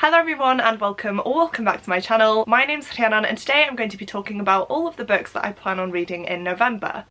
Hello everyone and welcome back to my channel. My name's Rhiannon and today I'm going to be talking about all of the books that I plan on reading in November.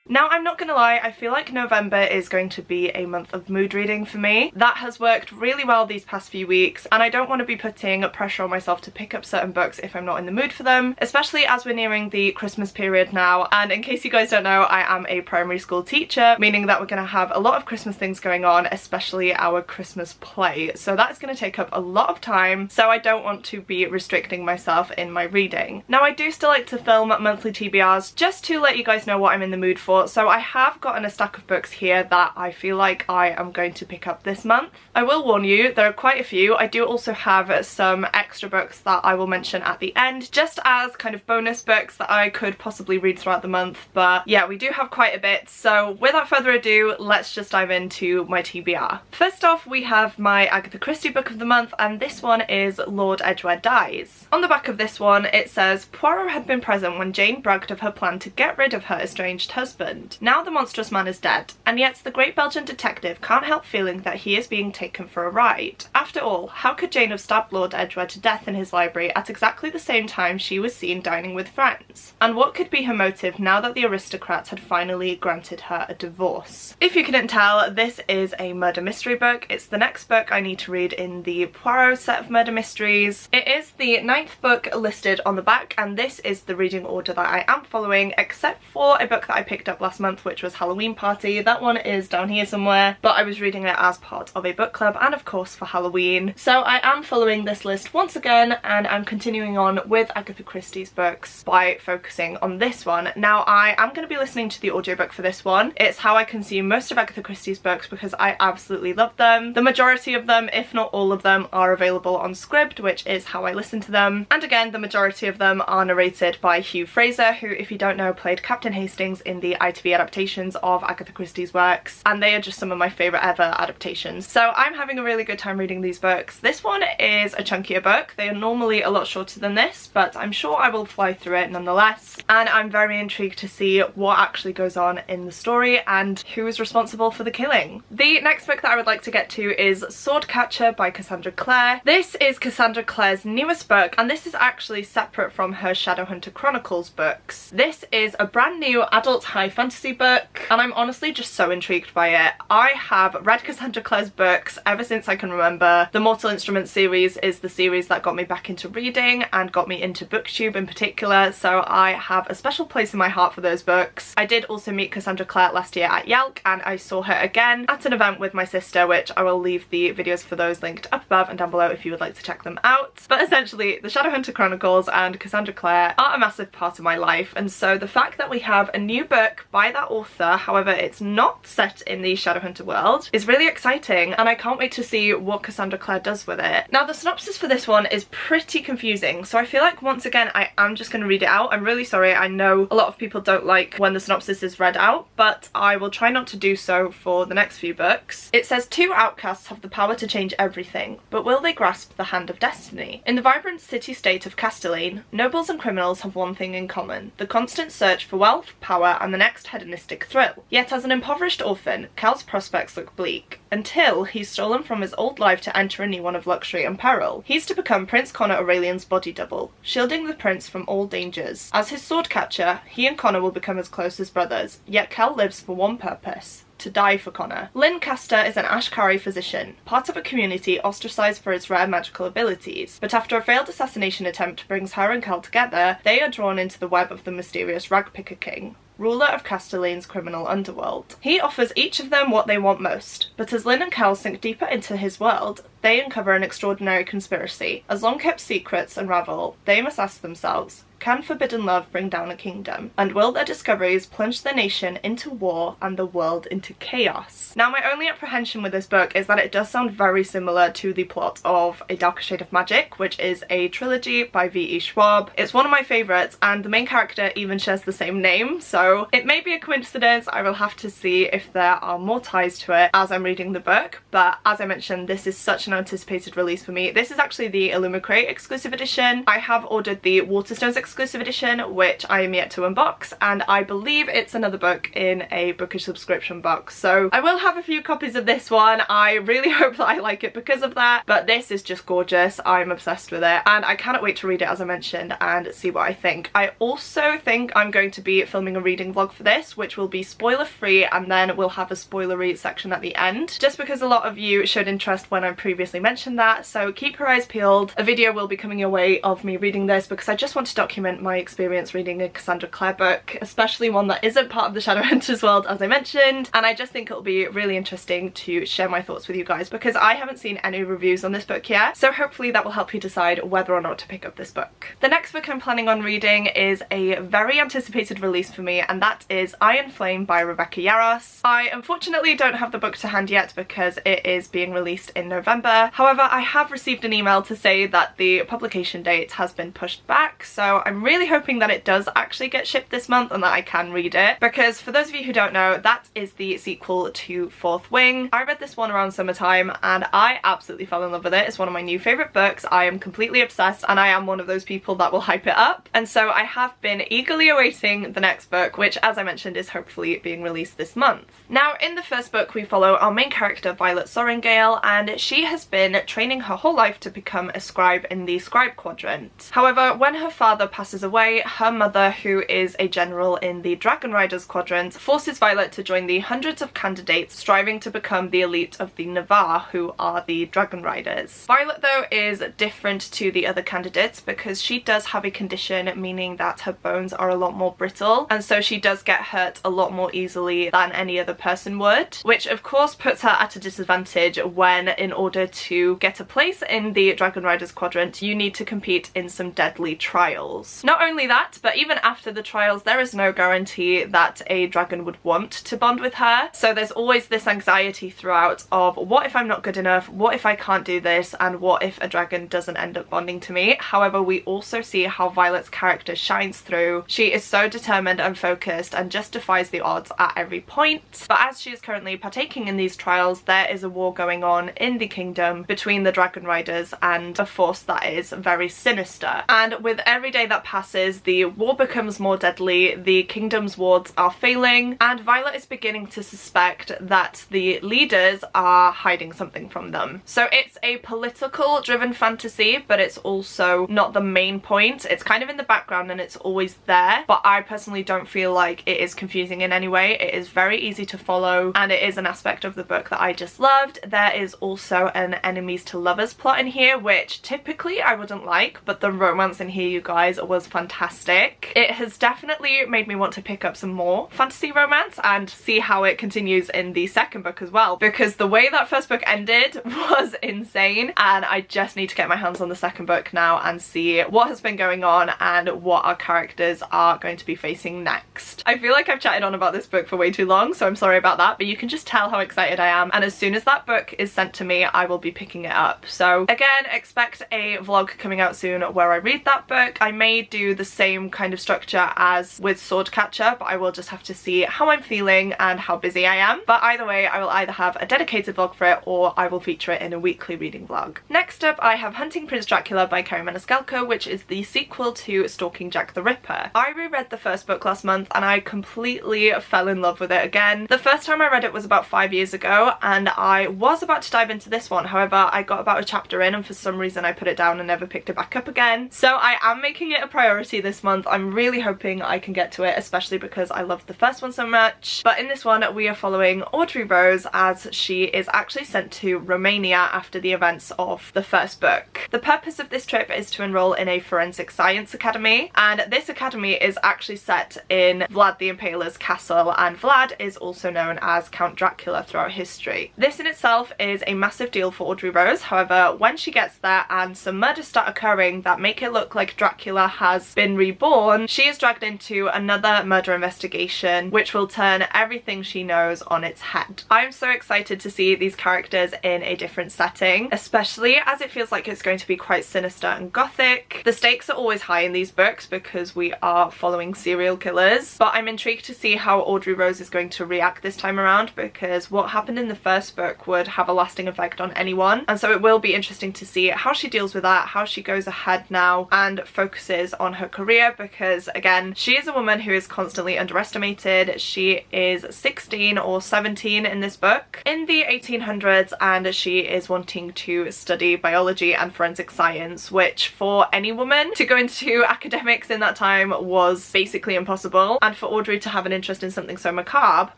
Now, I'm not gonna lie, I feel like November is going to be a month of mood reading for me. That has worked really well these past few weeks, and I don't want to be putting pressure on myself to pick up certain books if I'm not in the mood for them, especially as we're nearing the Christmas period now. And in case you guys don't know, I am a primary school teacher, meaning that we're gonna have a lot of Christmas things going on, especially our Christmas play. So that's gonna take up a lot of time, so I don't want to be restricting myself in my reading. Now, I do still like to film monthly TBRs just to let you guys know what I'm in the mood for. So I have gotten a stack of books here that I feel like I am going to pick up this month. I will warn you, there are quite a few. I do also have some extra books that I will mention at the end, just as kind of bonus books that I could possibly read throughout the month. But yeah, we do have quite a bit. So without further ado, let's just dive into my TBR. First off, we have my Agatha Christie book of the month, and this one is Lord Edgware Dies. On the back of this one, it says, Poirot had been present when Jane bragged of her plan to get rid of her estranged husband. Now the monstrous man is dead, and yet the great Belgian detective can't help feeling that he is being taken for a ride. After all, how could Jane have stabbed Lord Edgware to death in his library at exactly the same time she was seen dining with friends? And what could be her motive now that the aristocrats had finally granted her a divorce? If you couldn't tell, this is a murder mystery book. It's the next book I need to read in the Poirot set of murder mysteries. It is the 9th book listed on the back, and this is the reading order that I am following, except for a book that I picked up last month, which was Halloween Party. That one is down here somewhere, but I was reading it as part of a book club and of course for Halloween. So I am following this list once again, and I'm continuing on with Agatha Christie's books by focusing on this one. Now, I am going to be listening to the audiobook for this one. It's how I consume most of Agatha Christie's books because I absolutely love them. The majority of them, if not all of them, are available on Scribd, which is how I listen to them. And again, the majority of them are narrated by Hugh Fraser, who, if you don't know, played Captain Hastings in the ITV adaptations of Agatha Christie's works, and they are just some of my favourite ever adaptations. So I'm having a really good time reading these books. This one is a chunkier book. They are normally a lot shorter than this, but I'm sure I will fly through it nonetheless, and I'm very intrigued to see what actually goes on in the story and who is responsible for the killing. The next book that I would like to get to is Swordcatcher by Cassandra Clare. This is Cassandra Clare's newest book, and this is actually separate from her Shadowhunter Chronicles books. This is a brand new adult high fantasy book, and I'm honestly just so intrigued by it. I have read Cassandra Clare's books ever since I can remember. The Mortal Instruments series is the series that got me back into reading and got me into booktube in particular, so I have a special place in my heart for those books. I did also meet Cassandra Clare last year at Yelk, and I saw her again at an event with my sister, which I will leave the videos for those linked up above and down below if you would like to check them out. But essentially, the Shadowhunter Chronicles and Cassandra Clare are a massive part of my life, and so the fact that we have a new book by that author, however it's not set in the Shadowhunter world, is really exciting, and I can't wait to see what Cassandra Clare does with it. Now, the synopsis for this one is pretty confusing, so I feel like once again I am just going to read it out. I'm really sorry, I know a lot of people don't like when the synopsis is read out, but I will try not to do so for the next few books. It says, two outcasts have the power to change everything, but will they grasp the hand of destiny? In the vibrant city-state of Castellane, nobles and criminals have one thing in common: the constant search for wealth, power, and the next hedonistic thrill. Yet as an impoverished orphan, Cal's prospects look bleak, until he's stolen from his old life to enter a new one of luxury and peril. He's to become Prince Connor Aurelian's body double, shielding the prince from all dangers. As his sword catcher, he and Connor will become as close as brothers, yet Cal lives for one purpose: to die for Connor. Lynn Castor is an Ashkari physician, part of a community ostracised for its rare magical abilities, but after a failed assassination attempt brings her and Cal together, they are drawn into the web of the mysterious Ragpicker King, ruler of Castellane's criminal underworld. He offers each of them what they want most, but as Lynn and Cal sink deeper into his world, they uncover an extraordinary conspiracy. As long-kept secrets unravel, they must ask themselves, can forbidden love bring down a kingdom? And will their discoveries plunge their nation into war and the world into chaos? Now, my only apprehension with this book is that it does sound very similar to the plot of A Darker Shade of Magic, which is a trilogy by V.E. Schwab. It's one of my favourites, and the main character even shares the same name, so it may be a coincidence. I will have to see if there are more ties to it as I'm reading the book, but as I mentioned, this is such an anticipated release for me. This is actually the Illumicrate exclusive edition. I have ordered the Waterstones exclusive exclusive edition, which I am yet to unbox, and I believe it's another book in a bookish subscription box. So I will have a few copies of this one. I really hope that I like it because of that, but this is just gorgeous. I'm obsessed with it, and I cannot wait to read it, as I mentioned, and see what I think. I also think I'm going to be filming a reading vlog for this, which will be spoiler free, and then we'll have a spoilery section at the end, just because a lot of you showed interest when I previously mentioned that. So keep your eyes peeled. A video will be coming your way of me reading this, because I just want to document my experience reading a Cassandra Clare book, especially one that isn't part of the Shadowhunters world, as I mentioned, and I just think it'll be really interesting to share my thoughts with you guys, because I haven't seen any reviews on this book yet, so hopefully that will help you decide whether or not to pick up this book. The next book I'm planning on reading is a very anticipated release for me, and that is Iron Flame by Rebecca Yarros. I unfortunately don't have the book to hand yet because it is being released in November. However, I have received an email to say that the publication date has been pushed back, so I'm really hoping that it does actually get shipped this month and that I can read it, because for those of you who don't know, that is the sequel to Fourth Wing. I read this one around summertime and I absolutely fell in love with it. It's one of my new favourite books. I am completely obsessed, and I am one of those people that will hype it up, and so I have been eagerly awaiting the next book, which, as I mentioned, is hopefully being released this month. Now, in the first book we follow our main character Violet Sorrengail, and she has been training her whole life to become a scribe in the scribe quadrant. However, when her father passes away, her mother, who is a general in the Dragon Riders quadrant, forces Violet to join the hundreds of candidates striving to become the elite of the Navarre, who are the Dragon Riders. Violet, though, is different to the other candidates because she does have a condition meaning that her bones are a lot more brittle, and so she does get hurt a lot more easily than any other person would, which of course puts her at a disadvantage when, in order to get a place in the Dragon Riders quadrant, you need to compete in some deadly trials. Not only that, but even after the trials, there is no guarantee that a dragon would want to bond with her, so there's always this anxiety throughout of, what if I'm not good enough, what if I can't do this, and what if a dragon doesn't end up bonding to me. However, we also see how Violet's character shines through. She is so determined and focused and just defies the odds at every point. But as she is currently partaking in these trials, there is a war going on in the kingdom between the Dragon Riders and a force that is very sinister. And with every day that passes, the war becomes more deadly, the kingdom's wards are failing, and Violet is beginning to suspect that the leaders are hiding something from them. So it's a political driven fantasy, but it's also not the main point. It's kind of in the background and it's always there, but I personally don't feel like it is confusing in any way. It is very easy to follow, and it is an aspect of the book that I just loved. There is also an enemies to lovers plot in here, which typically I wouldn't like, but the romance in here, you guys, was fantastic. It has definitely made me want to pick up some more fantasy romance and see how it continues in the second book as well, because the way that first book ended was insane, and I just need to get my hands on the second book now and see what has been going on and what our characters are going to be facing next. I feel like I've chatted on about this book for way too long, so I'm sorry about that, but you can just tell how excited I am, and as soon as that book is sent to me, I will be picking it up. So again, expect a vlog coming out soon where I read that book. I may do the same kind of structure as with Swordcatcher, but I will just have to see how I'm feeling and how busy I am. But either way, I will either have a dedicated vlog for it or I will feature it in a weekly reading vlog. Next up, I have Hunting Prince Dracula by Carrie Maniscalco, which is the sequel to Stalking Jack the Ripper. I reread the first book last month and I completely fell in love with it again. The first time I read it was about 5 years ago, and I was about to dive into this one. However, I got about a chapter in and for some reason I put it down and never picked it back up again. So I am making it a priority this month. I'm really hoping I can get to it, especially because I loved the first one so much. But in this one, we are following Audrey Rose as she is actually sent to Romania after the events of the first book. The purpose of this trip is to enroll in a forensic science academy, and this academy is actually set in Vlad the Impaler's castle, and Vlad is also known as Count Dracula throughout history. This in itself is a massive deal for Audrey Rose. However, when she gets there and some murders start occurring that make it look like Dracula has been reborn, she is dragged into another murder investigation, which will turn everything she knows on its head. I'm so excited to see these characters in a different setting, especially as it feels like it's going to be quite sinister and gothic. The stakes are always high in these books because we are following serial killers, but I'm intrigued to see how Audrey Rose is going to react this time around, because what happened in the first book would have a lasting effect on anyone, and so it will be interesting to see how she deals with that, how she goes ahead now and focuses focuses on her career because, again, she is a woman who is constantly underestimated. She is 16 or 17 in this book in the 1800s, and she is wanting to study biology and forensic science, which for any woman to go into academics in that time was basically impossible. And for Audrey to have an interest in something so macabre,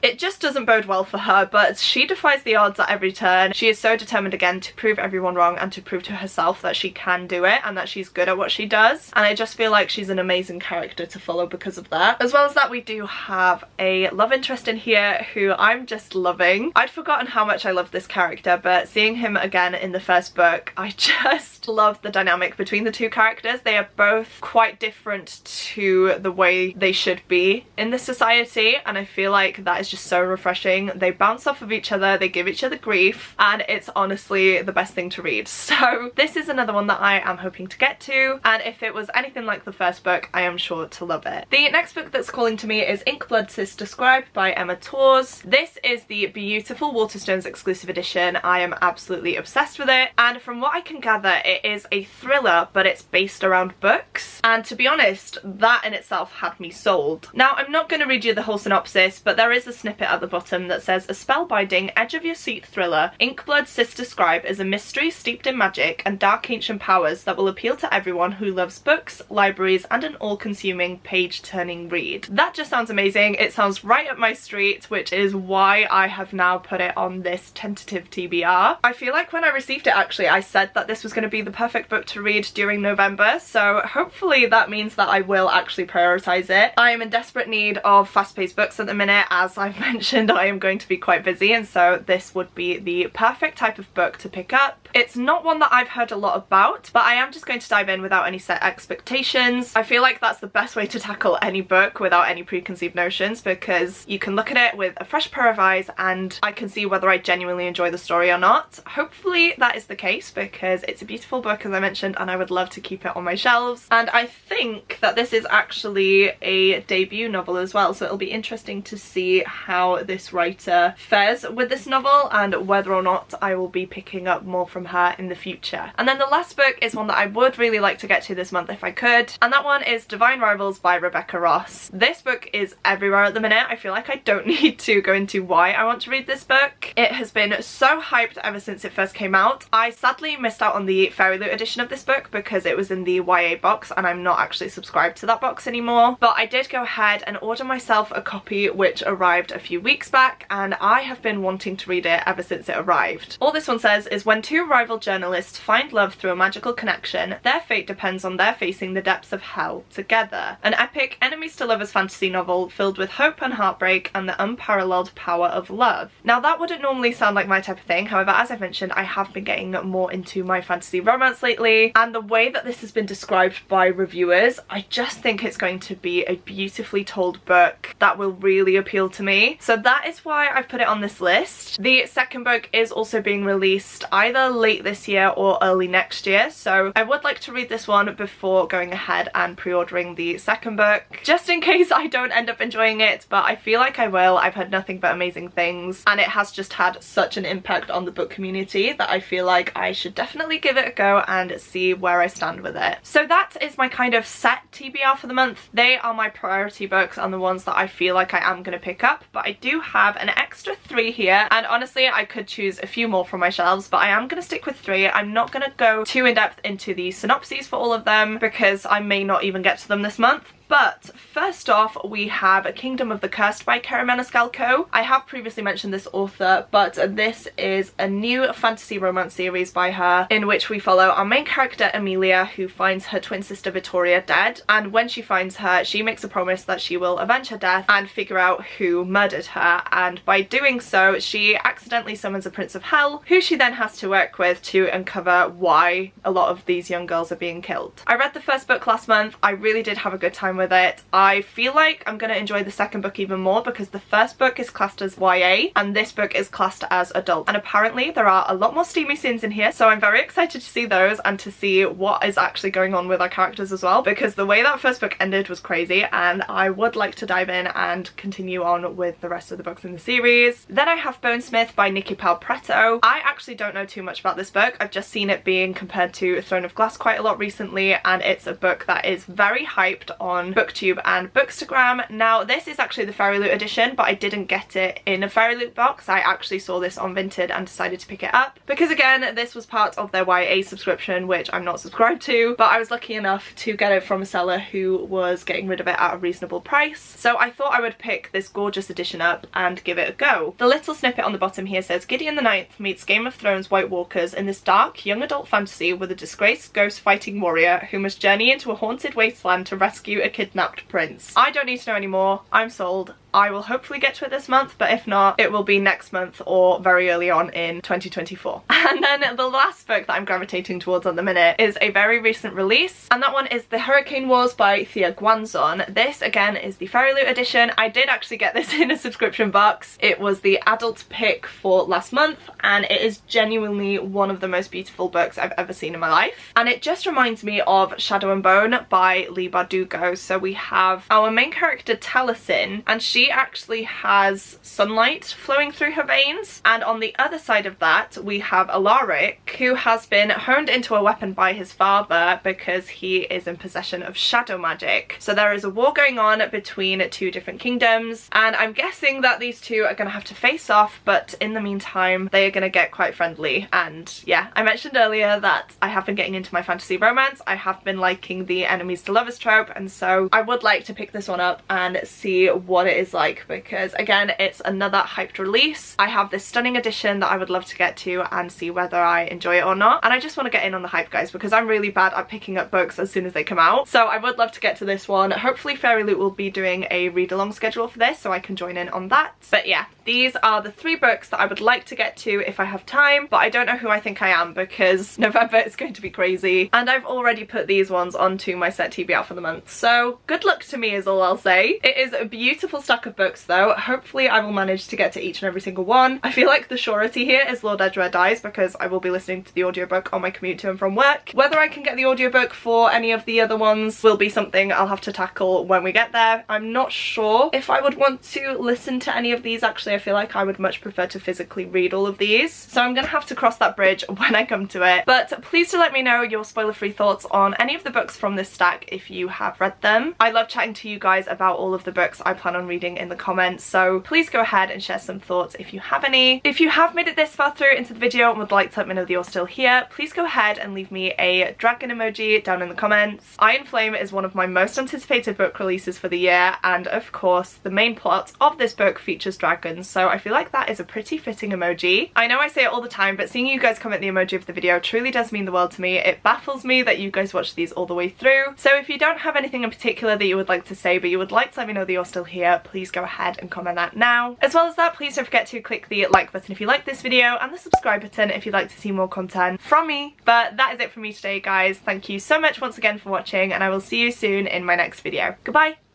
it just doesn't bode well for her, but she defies the odds at every turn. She is so determined again to prove everyone wrong and to prove to herself that she can do it and that she's good at what she does, and I just feel like she's an amazing character to follow because of that. As well as that, we do have a love interest in here who I'm just loving. I'd forgotten how much I love this character, but seeing him again in the first book, I just love the dynamic between the two characters. They are both quite different to the way they should be in this society, and I feel like that is just so refreshing. They bounce off of each other, they give each other grief, and it's honestly the best thing to read. So this is another one that I am hoping to get to, and if it was anything like the first book, I am sure to love it. The next book that's calling to me is Inkblood Sister Scribe by Emma Tors. This is the beautiful Waterstones exclusive edition. I am absolutely obsessed with it, and from what I can gather, it is a thriller, but it's based around books, and to be honest, that in itself had me sold. Now, I'm not going to read you the whole synopsis, but there is a snippet at the bottom that says, a spellbinding, edge-of-your-seat thriller, Inkblood Sister Scribe is a mystery steeped in magic and dark ancient powers that will appeal to everyone who loves books, libraries, and an all-consuming page-turning read. That just sounds amazing. It sounds right up my street, which is why I have now put it on this tentative TBR. I feel like when I received it, actually, I said that this was going to be the perfect book to read during November, so hopefully that means that I will actually prioritize it. I am in desperate need of fast-paced books at the minute. As I've mentioned, I am going to be quite busy, and so this would be the perfect type of book to pick up. It's not one that I've heard a lot about, but I am just going to dive in without any set expectations. I feel like that's the best way to tackle any book without any preconceived notions, because you can look at it with a fresh pair of eyes and I can see whether I genuinely enjoy the story or not. Hopefully that is the case, because it's a beautiful book, as I mentioned, and I would love to keep it on my shelves. And I think that this is actually a debut novel as well, so it'll be interesting to see how this writer fares with this novel and whether or not I will be picking up more from her in the future. And then the last book is one that I would really like to get to this month if I could, and that one is Divine Rivals by Rebecca Ross. This book is everywhere at the minute. I feel like I don't need to go into why I want to read this book. It has been so hyped ever since it first came out. I sadly missed out on the Fairy Loot edition of this book because it was in the YA box and I'm not actually subscribed to that box anymore, but I did go ahead and order myself a copy which arrived a few weeks back, and I have been wanting to read it ever since it arrived. All this one says is, when two rival journalists find love through a magical connection, their fate depends on their facing the depths of hell together. An epic enemies to lovers fantasy novel filled with hope and heartbreak and the unparalleled power of love. Now, that wouldn't normally sound like my type of thing, however, as I've mentioned, I have been getting more into my fantasy romance lately, and the way that this has been described by reviewers, I just think it's going to be a beautifully told book that will really appeal to me. So that is why I've put it on this list. The second book is also being released either late this year or early next year, so I would like to read this one before going ahead and pre-ordering the second book, just in case I don't end up enjoying it, but I feel like I will. I've heard nothing but amazing things, and it has just had such an impact on the book community that I feel like I should definitely give it a go and see where I stand with it. So that is my kind of set TBR for the month. They are my priority books and the ones that I feel like I am going to pick up, but I do have an extra 3 here, and honestly I could choose a few more from my shelves, but I am going to stick with 3. I'm not going to go too in depth into the synopses for all of them because I may not even get to them this month. But first off, we have Kingdom of the Cursed by Kara Maniscalco. I have previously mentioned this author, but this is a new fantasy romance series by her in which we follow our main character Amelia, who finds her twin sister Victoria dead, and when she finds her, she makes a promise that she will avenge her death and figure out who murdered her, and by doing so she accidentally summons a prince of hell who she then has to work with to uncover why a lot of these young girls are being killed. I read the first book last month. I really did have a good time time with it. I feel like I'm going to enjoy the second book even more because the first book is classed as YA and this book is classed as adult, and apparently there are a lot more steamy scenes in here, so I'm very excited to see those and to see what is actually going on with our characters as well, because the way that first book ended was crazy and I would like to dive in and continue on with the rest of the books in the series. Then I have Bonesmith by Nikki Palpretto. I actually don't know too much about this book. I've just seen it being compared to Throne of Glass quite a lot recently, and it's a book that is very hyped on BookTube and Bookstagram. Now this is actually the Fairy Loot edition, but I didn't get it in a Fairy Loot box. I actually saw this on Vinted and decided to pick it up because, again, this was part of their YA subscription, which I'm not subscribed to, but I was lucky enough to get it from a seller who was getting rid of it at a reasonable price, so I thought I would pick this gorgeous edition up and give it a go. The little snippet on the bottom here says, Gideon the Ninth meets Game of Thrones White Walkers in this dark young adult fantasy with a disgraced ghost fighting warrior who must journey into a haunted wasteland to rescue a kidnapped prince. I don't need to know anymore. I'm sold. I will hopefully get to it this month, but if not, it will be next month or very early on in 2024. And then the last book that I'm gravitating towards at the minute is a very recent release, and that one is The Hurricane Wars by Thea Guanzon. This, again, is the Fairy Loot edition. I did actually get this in a subscription box. It was the adult pick for last month, and it is genuinely one of the most beautiful books I've ever seen in my life. And it just reminds me of Shadow and Bone by Leigh Bardugo. So we have our main character Taliesin, and she actually has sunlight flowing through her veins, and on the other side of that we have Alaric, who has been honed into a weapon by his father because he is in possession of shadow magic. So there is a war going on between two different kingdoms, and I'm guessing that these two are going to have to face off, but in the meantime they are going to get quite friendly. And yeah, I mentioned earlier that I have been getting into my fantasy romance. I have been liking the enemies to lovers trope, and so I would like to pick this one up and see what it is like, because again, it's another hyped release. I have this stunning edition that I would love to get to and see whether I enjoy it or not, and I just want to get in on the hype, guys, because I'm really bad at picking up books as soon as they come out. So I would love to get to this one. Hopefully Fairy Loot will be doing a read-along schedule for this so I can join in on that. But yeah, these are the 3 books that I would like to get to if I have time, but I don't know who I think I am because November is going to be crazy, and I've already put these ones onto my set TBR for the month, so good luck to me is all I'll say. It is a beautiful stack of books though. Hopefully I will manage to get to each and every single one. I feel like the surety here is Lord Edgware Dies because I will be listening to the audiobook on my commute to and from work. Whether I can get the audiobook for any of the other ones will be something I'll have to tackle when we get there. I'm not sure if I would want to listen to any of these. Actually, I feel like I would much prefer to physically read all of these, so I'm gonna have to cross that bridge when I come to it. But please do let me know your spoiler-free thoughts on any of the books from this stack if you have read them. I love chatting to you guys about all of the books I plan on reading in the comments, so please go ahead and share some thoughts if you have any. If you have made it this far through into the video and would like to let me know that you're still here, please go ahead and leave me a dragon emoji down in the comments. Iron Flame is one of my most anticipated book releases for the year, and of course the main plot of this book features dragons, so I feel like that is a pretty fitting emoji. I know I say it all the time, but seeing you guys comment the emoji of the video truly does mean the world to me. It baffles me that you guys watch these all the way through. So if you don't have anything in particular that you would like to say but you would like to let me know that you're still here, please go ahead and comment that now. As well as that, please don't forget to click the like button if you like this video and the subscribe button if you'd like to see more content from me. But that is it from me today, guys. Thank you so much once again for watching, and I will see you soon in my next video. Goodbye!